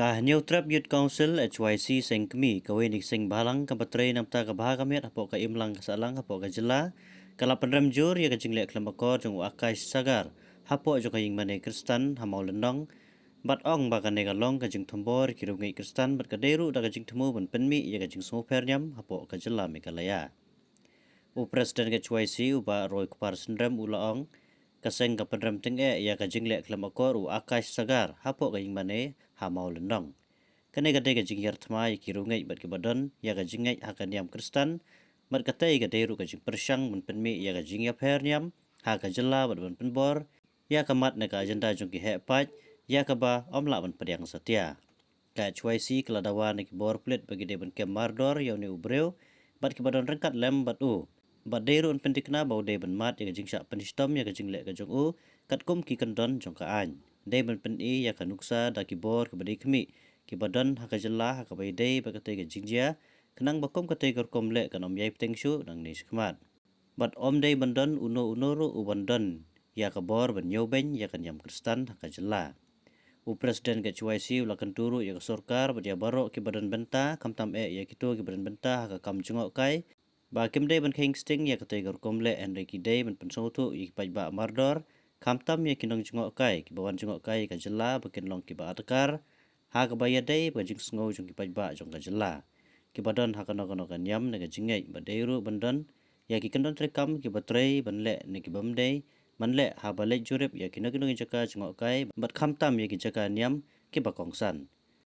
Kah New Trap Youth Council HYC Sengkemi kawinik sing balang kapatray namta kabahagamit hapo ka imlang kasalang hapo ka jela kala penramjur ya kajinglek klamakor jong akash sagar hapo jo kaying mane kristan hamau lenong bat ong bakane kalong kajing tombor kirungai kristan bat kaderu da kajing temu ban penmi ya kajing soper nyam hapo ka jela mekalaya u presiden HYC uba Roy Kupar Sendram ulaong kaseng ka penram tenge ya kajinglek klamakor u akash sagar hapo kaying mane hamau lenong kane gade ga jingyar thma kirungai bat ke badan ya ga jingai hakan yam kristan mat katai ga deru ga jing persyang mun penmi ya ga jingya pher nyam ha ka jela bat ban penbor ya kamat na ka agenda jong ki he pat ya ka ba omla ban pediang setia ka HYC keladawan ni bor plate bagi de ban kem mardor ya ni ubreu bat ke badan rengkat lem bat u bat deru un pentikna bau de ban mat ya ga jingsha penistom ya ga jingle ga jong u kat kum ki kendon jong ka an de ban pen i ya ka nuksa da ki bor ke badi kemi ki badan ha ka jela ha ka bai de ba ka te ga jingjia kenang bakom ka te gor komle kanom yai ptengshu nang ni skmat bat om de bandan uno unoro u bandan ya ka bor ban yoben ya kan yam kristan ha ka jela u presiden ke HYC ulakan turu ya ka sorkar bat ya barok ki badan benta kamtam ya kitu ki badan benta ha ka kam jungok kai ba kim de ban king sting ya ka te gor komle Enrique de ban pensotu i paj ba mardor kamtam ya kinong jungok kai ki bawan jungok kai ka jela bakin long ki ba atakar ha ka bayar dai ba jing sngo jong ki paj ba jong ka jela ki badan ha kana kana kan yam ne ka jingai ba deiru bandan ya ki kendon trekam ki batrei banle ne ki bamdei manle ha balek jurep ya ki nagino jaka jungok kai bat kamtam ya ki jaka nyam ki ba kongsan